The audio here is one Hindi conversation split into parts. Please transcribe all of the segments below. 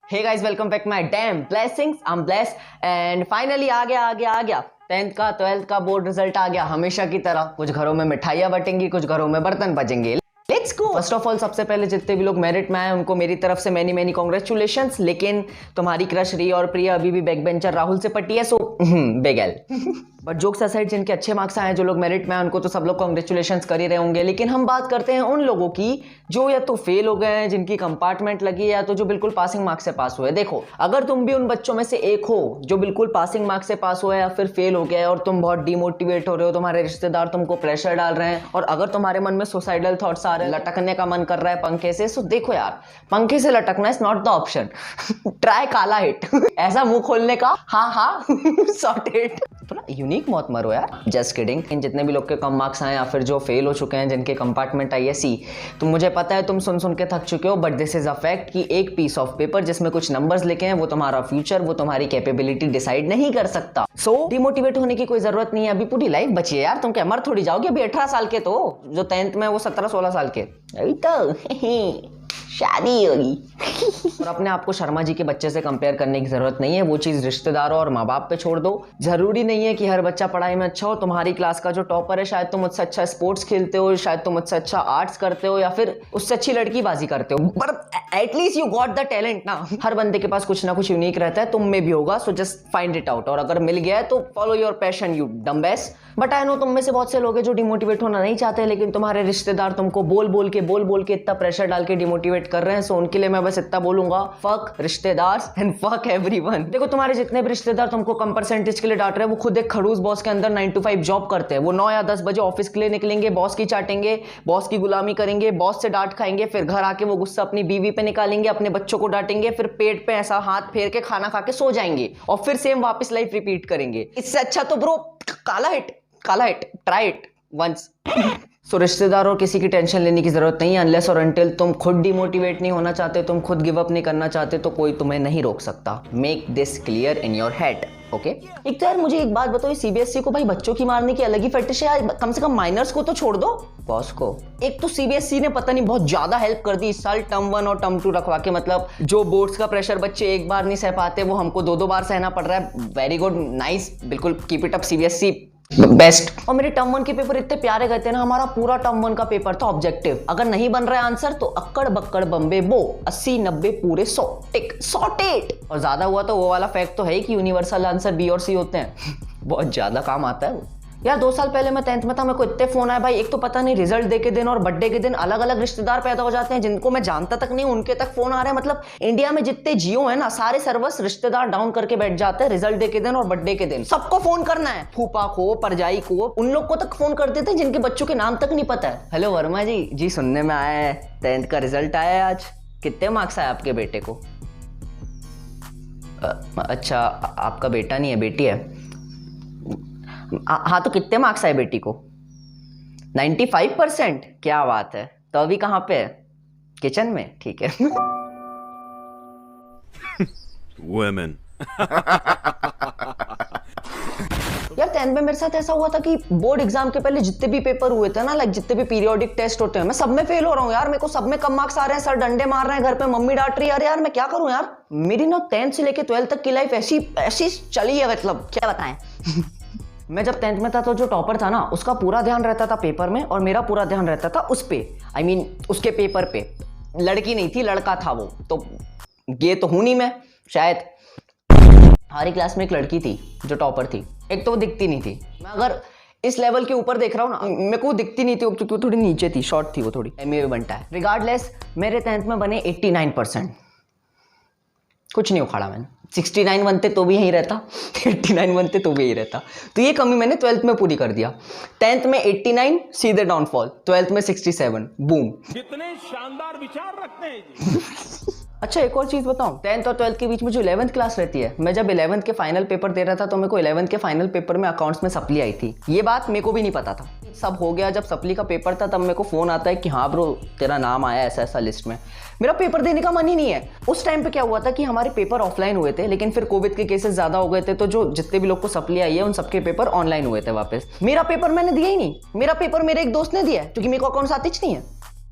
Hey guys, welcome back my damn blessings. I am bless and finally आ गया 10th का 12th का बोर्ड रिजल्ट आ गया। हमेशा की तरह कुछ घरों में मिठाइयां बटेंगी, कुछ घरों में बर्तन बजेंगे। Let's go. First of all, सबसे पहले जितने भी लोग मेरिट में आए उनको मेरी तरफ से मैनी कांग्रेचुलेशंस। लेकिन तुम्हारी क्रश री और प्रिया अभी भी बैक बेंचर राहुल से पटी है, so big L. But jokes aside, जिनके अच्छे मार्क्स आए, जो लोग मेरिट में आए, उनको तो सब लोग कांग्रेचुलेशंस कर ही रहे होंगे। लेकिन हम बात करते हैं उन लोगों की जो या तो फेल हो गए हैं, जिनकी कंपार्टमेंट लगी है, या तो जो बिल्कुल पासिंग मार्क्स से पास हुए। देखो, अगर तुम भी उन बच्चों में से एक हो जो बिल्कुल पासिंग मार्क्स से पास हुआ है या फिर फेल हो गया है और तुम बहुत डिमोटिवेट हो रहे हो, तुम्हारे रिश्तेदार तुमको प्रेशर डाल रहे हैं, और अगर तुम्हारे मन में सुसाइडल थॉट्स आ रहे हैं, लटकने का मन कर रहा है पंखे से, सो देखो यार, पंखे से लटकना is not the option. Try Kala hit. ऐसा मुंह खोलने का, हाँ सॉर्टेड। थोड़ा यूनिक मौत मरो यार। Just kidding. इन जितने भी लोग के कम मार्क्स आए या फिर जो फेल हो चुके हैं, जिनके कंपार्टमेंट आई है सी, तो मुझे पता है तुम सुन के थक चुके हो, but this is a fact कि एक पीस ऑफ पेपर जिसमें कुछ नंबर्स लिखे हैं वो तुम्हारा फ्यूचर, वो तुम्हारी कैपेबिलिटी डिसाइड नहीं कर सकता। सो डिमोटिवेट होने की कोई जरूरत नहीं है। अभी पूरी लाइफ बची है यार, तुम क्या मर थोड़ी जाओगे। अभी 18 साल के, तो जो 10th में वो 17-16 साल के, अभी तो शादी होगी। और अपने आप को शर्मा जी के बच्चे से कंपेयर करने की जरूरत नहीं है। वो चीज रिश्तेदारों और माँ बाप पे छोड़ दो। जरूरी नहीं है कि हर बच्चा पढ़ाई में अच्छा हो। तुम्हारी क्लास का जो टॉपर है, शायद तुम मुझसे अच्छा स्पोर्ट्स खेलते हो, शायद तुम मुझसे अच्छा आर्ट्स करते हो, या फिर उससे अच्छी लड़की बाजी करते हो, पर at least you got the talent ना। हर बंदे के पास कुछ ना कुछ यूनिक रहता है, तुम में भी होगा। So just find it out, और अगर मिल गया है तो follow your passion, you dumbass. But I know तुम में से बहुत से लोग हैं जो डिमोटिवेट होना नहीं चाहते, लेकिन तुम्हारे रिश्तेदार तुमको बोल बोल के इतना प्रेशर डाल के डिमोटिवेट कर रहे हैं। सो उनके लिए मैं बस इतना बोलूंगा, फक रिश्तेदार एंड फक एवरीवन। देखो, तुम्हारे जितने भी रिश्तेदार तुमको कम परसेंटेज के लिए डांट रहे हैं, वो खुद एक खड़ूस बॉस के अंदर 9 to 5 जॉब करते हैं। वो 9 या 10 बजे ऑफिस के लिए निकलेंगे, बॉस की चाटेंगे, बॉस की गुलामी करेंगे, बॉस से डांट खाएंगे, फिर घर आके वो गुस्सा अपनी बीवी पे निकालेंगे, अपने बच्चों को डांटेंगे, फिर पेट पे ऐसा हाथ फेर के खाना खा के सो जाएंगे, और फिर सेम वापस लाइफ रिपीट करेंगे। इससे अच्छा तो ब्रो काला हिट, ट्राई इट वंस। सो रिश्तेदार और किसी की टेंशन लेने की जरूरत नहीं है। अनलेस और अनटिल तुम खुद डिमोटिवेट नहीं होना चाहते, तुम खुद गिव अप नहीं करना चाहते, तो कोई तुम्हें नहीं रोक सकता। Make this clear in your head, okay? एक तो यार मुझे एक बात बताओ, सीबीएसई को भाई बच्चों की मारने की अलग ही फेटिश है यार। कम से कम माइनर्स को तो छोड़ दो, बॉस को। एक तो सीबीएसई ने पता नहीं बहुत ज्यादा हेल्प कर दी इस साल, टर्म 1 और टर्म 2 रखवा के। मतलब जो बोर्ड्स का प्रेशर बच्चे एक बार नहीं सह पाते, वो हमको 2-2 बार सहना पड़ रहा है। वेरी गुड, नाइस, बिल्कुल keep it up CBSE, best. और मेरे टर्म 1 के पेपर इतने प्यारे गए थे ना। हमारा पूरा टर्म 1 का पेपर था ऑब्जेक्टिव। अगर नहीं बन रहा है आंसर तो अक्कड़ बक्कड़ बम्बे बो, 80-90 पूरे 100 टिक, सॉर्टेड। और ज्यादा हुआ तो वो वाला फैक्ट तो है कि यूनिवर्सल आंसर बी और सी होते हैं। बहुत ज्यादा काम आता है वो यार। 2 साल पहले मैं 10th में था, मेरे को इतने फोन आए भाई। एक तो पता नहीं रिजल्ट दे के दिन और बर्थडे के दिन अलग अलग रिश्तेदार पैदा हो जाते हैं जिनको मैं जानता तक नहीं, उनके तक फोन आ रहे हैं। मतलब इंडिया में जितने जियो है ना, सारे सर्वर्स रिश्तेदार डाउन करके बैठ जाते हैं रिजल्ट डे के दिन और बर्थडे के दिन। सबको फोन करना है, फूफा को, परजाई को, उन लोग को तक फोन कर देते हैं जिनके बच्चों के नाम तक नहीं पता है। हेलो वर्मा जी सुनने में आया है 10th का रिजल्ट आया है आज, कितने मार्क्स आए आपके बेटे को? अच्छा, आपका बेटा नहीं है, बेटी है। हाँ, तो कितने मार्क्स आए बेटी को? 95%। क्या बात है। तो अभी कहाँ पे है? किचन में, ठीक है। Women. यार 10th में मेरे साथ ऐसा हुआ था कि बोर्ड एग्जाम के पहले जितने भी पेपर हुए थे ना, लाइक जितने भी पीरियोडिक टेस्ट होते हैं, मैं सब में फेल हो रहा हूँ यार। मेरे को सब में कम मार्क्स आ रहे हैं, सर डंडे मार रहे हैं, घर पे मम्मी डांट रही है। यार मैं क्या करूँ यार। मेरी ना 10th से लेके 12th तक की लाइफ ऐसी चली है, मतलब क्या बताएं। मैं जब 10th में था तो जो टॉपर था ना, उसका पूरा ध्यान रहता था पेपर में, और मेरा पूरा ध्यान रहता था उस पे, आई मीन उसके पेपर पे। लड़की नहीं थी, लड़का था वो। तो ये तो हूं नहीं मैं, शायद। हमारी क्लास में एक लड़की थी जो टॉपर थी। एक तो वो दिखती नहीं थी। मैं अगर इस लेवल के ऊपर देख रहा हूँ ना, मेरे को दिखती नहीं थी क्योंकि वो थोड़ी नीचे थी, शॉर्ट थी वो थोड़ी। एमए में बनता है। रिगार्डलेस, मेरे 10th में बने 89%। कुछ नहीं उखाड़ा मैंने। 69 बनते तो भी यहीं रहता, 89 बनते तो भी यहीं रहता। तो ये कमी मैंने 12th में पूरी कर दिया। 10th में 89 सीधे डाउनफॉल, 12th में 67 बूम। कितने शानदार विचार रखते हैं जी। अच्छा, एक और चीज बताऊं, 10th और 12th के बीच में जो 11th क्लास रहती है, मैं जब 11th के फाइनल पेपर दे रहा था तो मेरे को 11th के फाइनल पेपर में अकाउंट्स में सप्ली आई थी। ये बात मेरे को भी नहीं पता था। सब हो गया, जब सप्ली का पेपर था तब मेरे को फोन आता है कि हाँ ब्रो, तेरा नाम आया ऐसा लिस्ट में। मेरा पेपर देने का मन ही नहीं है। उस टाइम पे क्या हुआ था कि हमारे पेपर ऑफलाइन हुए थे, लेकिन फिर कोविड के केसेस ज्यादा हो गए थे, तो जो जितने भी लोग को सप्ली आई है उन सबके पेपर ऑनलाइन हुए थे वापस। मेरा पेपर मैंने दिया ही नहीं। मेरा पेपर मेरे एक दोस्त ने दिया है, क्योंकि मेरे को अकाउंट्स आती नहीं है।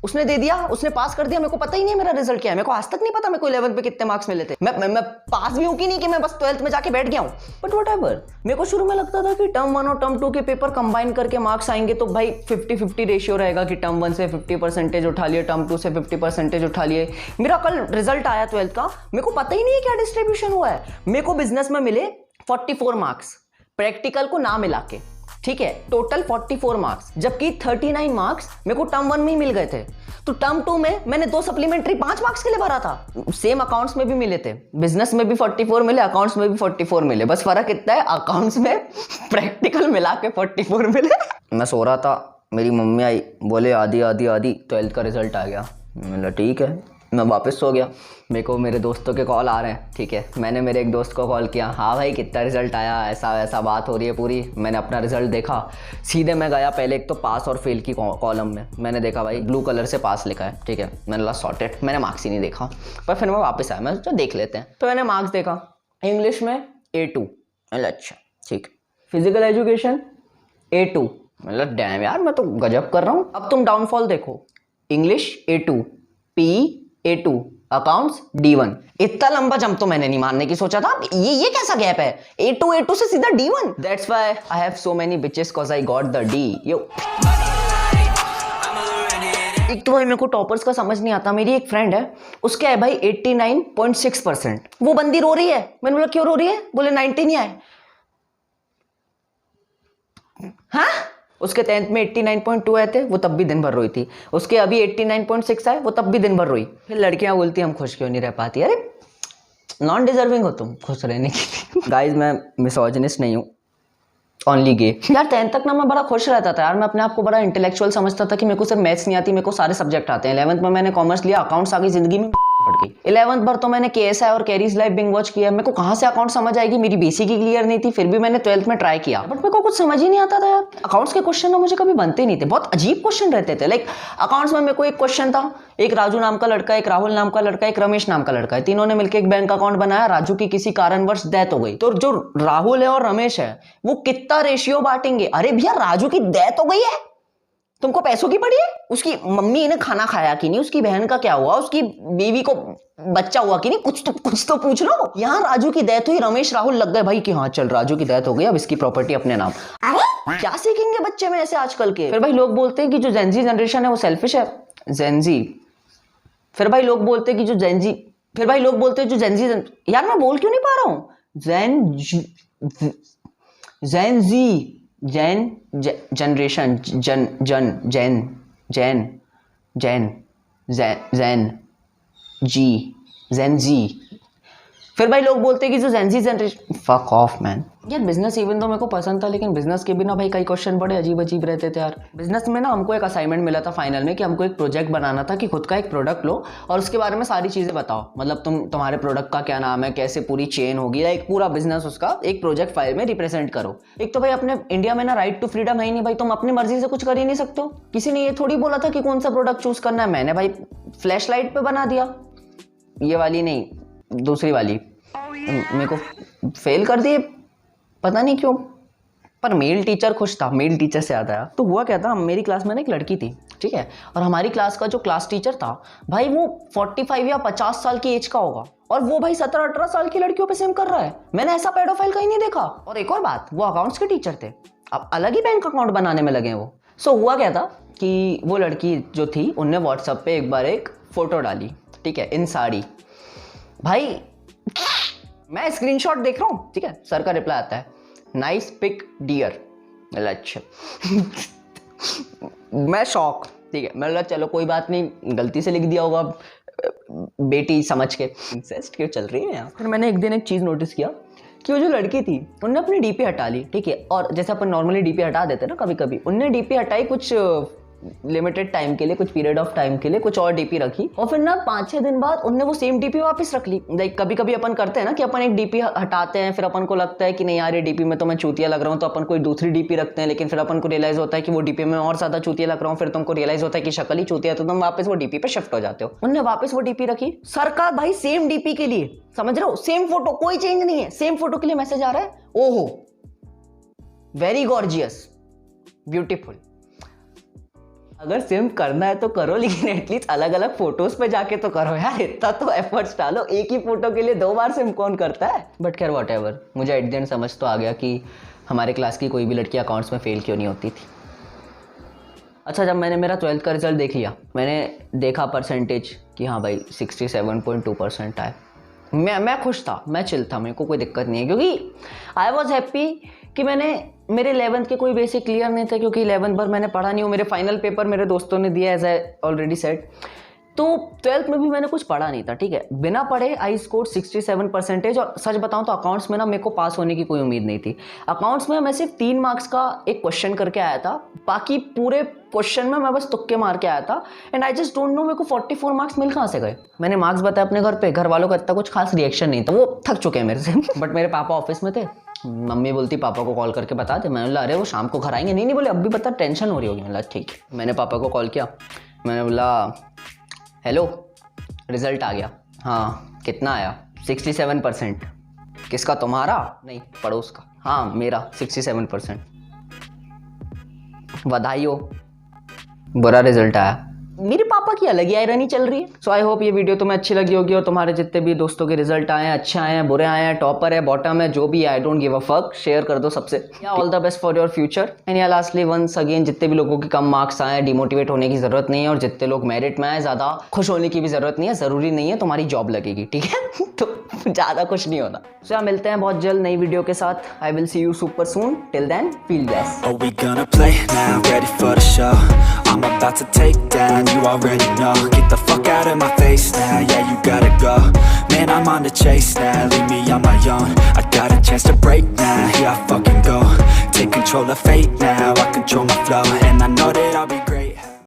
उसने दे दिया, उसने पास कर दिया, मेरे को पता ही नहीं मेरा रिजल्ट क्या है, मेरे को आज तक नहीं पता मेरे को 11th पे कितने मार्क्स मिले थे। मैं पास भी हूं कि नहीं कि मैं बस 12th में जाके बैठ गया हूं। बट व्हाटएवर, मेरे को शुरू में लगता था कि टर्म 1 और टर्म 2 के पेपर कंबाइन करके मार्क्स आएंगे तो भाई 50-50 रेशियो रहेगा कि टर्म 1 से 50% उठा लिए, टर्म 2 से 50% उठा लिए। मेरा कल रिजल्ट आया 12th का, मेरे को पता ही नहीं है क्या डिस्ट्रीब्यूशन हुआ है। मेरे को बिजनेस में मिले 44 मार्क्स, प्रैक्टिकल को ना मिला के, ठीक है, टोटल 44 मार्क्स, जबकि 39 मार्क्स मेरे को टर्म 1 में ही मिल गए थे। तो टर्म 2 में मैंने 2 सप्लीमेंट्री 5 मार्क्स के लिए भरा था। सेम अकाउंट्स में भी मिले थे, बिजनेस में भी 44 मिले, अकाउंट्स में भी 44 मिले, बस फर्क इतना है अकाउंट्स में प्रैक्टिकल मिला के 44 मिले। मैं सो रहा था, मेरी मम्मी आई, बोले आधी 12th का रिजल्ट आ गया। मैंने ठीक है, मैं वापस सो गया। मेरे को मेरे दोस्तों के कॉल आ रहे हैं, ठीक है, मैंने मेरे एक दोस्त को कॉल किया, हाँ भाई कितना रिजल्ट आया, ऐसा वैसा बात हो रही है पूरी। मैंने अपना रिजल्ट देखा, सीधे मैं गया पहले एक तो पास और फेल की कॉलम में, मैंने देखा भाई ब्लू कलर से पास लिखा है, ठीक है, मैंने ला सॉर्टेड, मैंने मार्क्स ही नहीं देखा। पर फिर मैं वापस आया, मैं सोचा देख लेते हैं, तो मैंने मार्क्स देखा, इंग्लिश में A2, अच्छा ठीक, फिजिकल एजुकेशन A2, मतलब डैम यार मैं तो गजब कर रहा हूँ। अब तुम डाउनफॉल देखो, English A2, PE A2, accounts D1। इतना लंबा जंप तो मैंने नहीं मारने की सोचा था। ये कैसा गैप है, A2 से सीधा D1। That's why I have so many bitches cause I got the D। यो एक तो भाई मेरे को टॉपर्स का समझ नहीं आता। मेरी एक फ्रेंड है, उसका है भाई 89.6%, वो बंदी रो रही है। मैंने बोला क्यों रो रही है, बोले 90 नहीं आए। हाँ, उसके 10th में 89.2 आए थे, वो तब भी दिन भर रोई थी। उसके अभी 89.6 आए, वो तब भी दिन भर रोई। फिर लड़कियां बोलती हम खुश क्यों नहीं रह पाती। अरे नॉन डिजर्विंग हो तुम खुश रहने के लिए। गाइज मैं मिसोजिनिस्ट नहीं हूँ, ओनली गे। यार 10th तक ना मैं बड़ा खुश रहता था यार, मैं अपने आप को बड़ा इंटेलेक्चुअल समझता था कि मेरे को सिर्फ मैथ्स नहीं आती, मेरे को सारे सब्जेक्ट आते हैं। 11th में मैंने कॉमर्स लिया, अकाउंट्स आ गई, जिंदगी में पड़ गई। 11th भर तो मैंने KSI और कैरीज लाइफ बिंग वॉच किया, मेरे को कहाँ से अकाउंट समझ आएगी, मेरी बेसिक ही क्लियर नहीं थी। फिर भी मैंने 12th में ट्राई किया, बट मेरे को कुछ समझ ही नहीं आता था यार। अकाउंट्स के क्वेश्चन ना मुझे कभी बनते नहीं थे, बहुत अजीब क्वेश्चन रहते थे। लाइक अकाउंट्स में मेरे को एक क्वेश्चन था, एक राजू नाम का लड़का, एक राहुल नाम का लड़का, एक रमेश नाम का लड़का है, तीनों ने मिलकर एक बैंक अकाउंट बनाया। राजू की किसी कारणवश डेथ हो गई, तो जो राहुल है और रमेश है वो कितना रेशियो बांटेंगे। अरे भैया राजू की डेथ हो गई है, तुमको पैसों की पड़ी है, उसकी मम्मी ने खाना खाया कि नहीं, उसकी बहन का क्या हुआ, उसकी बीवी को बच्चा हुआ कि नहीं, कुछ तो पूछ लो। यहाँ राजू की डेथ हुई, रमेश राहुल लग गए भाई कि हाँ चल राजू की डेथ हो गई, अब इसकी प्रॉपर्टी अपने नाम। अरे क्या सीखेंगे बच्चे में ऐसे आजकल के। फिर भाई लोग बोलते हैं कि जो जेनजी जनरेशन है वो सेल्फिश है, जेनजी। फिर भाई लोग बोलते हैं कि जो जेनजी, फिर भाई लोग बोलते हैं जो जेनजी, यार मैं बोल क्यों नहीं पा रहा हूँ, जेनजी, जैन जनरेशन, जैन जी। फिर भाई लोग बोलते हैं कि जो Gen Z generation, fuck off man. यार बिजनेस इवन तो मेरे को पसंद था, लेकिन बिजनेस के बिना भाई कई क्वेश्चन बड़े अजीब अजीब रहते थे यार। बिजनेस में ना हमको एक असाइनमेंट मिला था फाइनल में कि हमको एक प्रोजेक्ट बनाना था कि खुद का एक प्रोडक्ट लो और उसके बारे में सारी चीजें बताओ। मतलब तुम्हारे प्रोडक्ट का क्या नाम है, कैसे पूरी चेन होगी, लाइक पूरा बिजनेस उसका एक प्रोजेक्ट फाइल में रिप्रेजेंट करो। एक तो भाई अपने इंडिया में ना राइट टू फ्रीडम है ही नहीं भाई, तुम अपनी मर्जी से कुछ कर ही नहीं सकते हो। किसी ने ये थोड़ी बोला था कि कौन सा प्रोडक्ट चूज करना है, मैंने भाई फ्लैश लाइट पे बना दिया, ये वाली नहीं दूसरी वाली, मेरे को फेल कर दिए पता नहीं क्यों। पर मेल टीचर खुश था, मेल टीचर से याद आया। तो हुआ क्या था, मेरी क्लास में ना एक लड़की थी, ठीक है, और हमारी क्लास का जो क्लास टीचर था भाई वो 45 या 50 साल की एज का होगा, और वो भाई 17-18 साल की लड़कियों पे सेम कर रहा है। मैंने ऐसा पेडोफाइल कहीं नहीं देखा। और एक और बात, वो अकाउंट्स के टीचर थे, अब अलग ही बैंक अकाउंट बनाने में लगे वो। सो हुआ क्या था कि वो लड़की जो थी उनने व्हाट्सएप पे एक बार एक फोटो डाली, ठीक है, इन साड़ी। भाई मैं स्क्रीनशॉट देख रहा हूँ, ठीक है, सर का रिप्लाई आता है, नाइस पिक डियर। अच्छा मैं शॉक, ठीक है, मैं चलो कोई बात नहीं, गलती से लिख दिया होगा बेटी समझ के, इंसेस्ट क्यों चल रही है यहाँ। फिर मैंने एक दिन एक चीज़ नोटिस किया कि वो जो लड़की थी उनने अपनी डीपी हटा ली, ठीक है, और जैसे अपन नॉर्मली डीपी हटा देते हैं ना कभी कभी, उनने डीपी हटाई कुछ लिमिटेड टाइम के लिए, कुछ पीरियड ऑफ टाइम के लिए, कुछ और डीपी रखी, और फिर ना 5-6 दिन बाद उनने वो सेम डीपी वापस रख ली। लाइक कभी कभी अपन करते हैं ना कि अपन एक डीपी हटाते हैं, फिर अपन को लगता है कि नहीं यार ये डीपी में तो मैं चूतिया लग रहा हूँ, तो अपन कोई दूसरी डीपी रखते हैं, लेकिन फिर अपन को रियलाइज होता है कि वो डीपी में और ज्यादा चूतिया लग रहा हूँ, फिर तुमको रियलाइज होता है कि शक्ल ही चूतिया, तो तुम वापस वो डीपी पे शिफ्ट हो जाते हो। उन्होंने वापस वो डीपी रखी, सर का भाई सेम डीपी के लिए, समझ रहे हो, सेम फोटो, कोई चेंज नहीं है, सेम फोटो के लिए मैसेज आ रहा है, ओहो वेरी गॉर्जियस ब्यूटीफुल। अगर सिम्प करना है तो करो, लेकिन एटलीस्ट अलग अलग फोटोज पे जाके तो करो यार, इतना तो एफर्ट्स डालो। एक ही फोटो के लिए 2 बार सिम्प कौन करता है? बट खैर व्हाटएवर, मुझे एट द एंड समझ तो आ गया कि हमारे क्लास की कोई भी लड़की अकाउंट्स में फेल क्यों नहीं होती थी। अच्छा, जब मैंने मेरा 12th का रिजल्ट देख लिया, मैंने देखा परसेंटेज कि हाँ भाई 67.2% आए, मैं खुश था, मैं चिल था, मेरे को कोई दिक्कत नहीं है, क्योंकि आई वॉज हैप्पी कि मेरे 11th के कोई बेसिक क्लियर नहीं थे, क्योंकि 11th भर मैंने पढ़ा नहीं हूँ। मेरे फाइनल पेपर मेरे दोस्तों ने दिया, एज आई ऑलरेडी सेड। तो 12th में भी मैंने कुछ पढ़ा नहीं था, ठीक है। बिना पढ़े आई स्कोर 67%। और सच बताऊं तो अकाउंट्स में ना मेरे को पास होने की कोई उम्मीद नहीं थी। अकाउंट्स में मैं सिर्फ 3 मार्क्स का एक क्वेश्चन करके आया था, बाकी पूरे क्वेश्चन में मैं बस तुक्के मार के आया था। And I just don't know मेरे को 44 मार्क्स मिल कहाँ से गए। मैंने मार्क्स बताया अपने घर पे, घर वालों का इतना कुछ खास रिएक्शन नहीं था, वो थक चुके हैं मेरे से। बट मेरे पापा ऑफिस में थे, मम्मी बोलती पापा को कॉल करके बता दे। मैंने बोला अरे वो शाम को घर आएंगे। नहीं बोले अभी बता, टेंशन हो रही होगी। मैंने बोला ठीक है। मैंने पापा को कॉल किया, मैंने बोला हेलो, रिजल्ट आ गया। हाँ, कितना आया? 67%। किसका? तुम्हारा? नहीं, पड़ोस का। हाँ, मेरा 67%। बधाई हो, बुरा रिजल्ट आया। मेरे पापा की अलग ही आयरनी चल रही है। सो आई होप ये वीडियो तुम्हें अच्छी लगी होगी, और तुम्हारे जितने भी दोस्तों के रिजल्ट आए हैं, अच्छे आए हैं, बुरे आए हैं, टॉपर है, बॉटम है, जो भी है, I don't give a fuck, share कर दो सबसे। All the best for your future. And या लास्टली वंस अगेन, जितने भी लोगों के कम मार्क्स आए, डिमोटिवेट होने की जरूरत नहीं है, और जितने लोग मेरिट में आए, ज्यादा खुश होने की भी जरूरत नहीं है। जरूरी नहीं है तुम्हारी जॉब लगेगी, ठीक है? तो ज्यादा खुश नहीं होना। सो मिलते हैं बहुत जल्द नई वीडियो के साथ। I will see you super soon. Till then, feel blessed. Are we gonna play now? Ready for the show? I'm about to take down, you already know. Get the fuck out of my face now, yeah you gotta go. Man, I'm on the chase now, leave me on my own. I got a chance to break now, here I fucking go. Take control of fate now, I control my flow. And I know that I'll be great.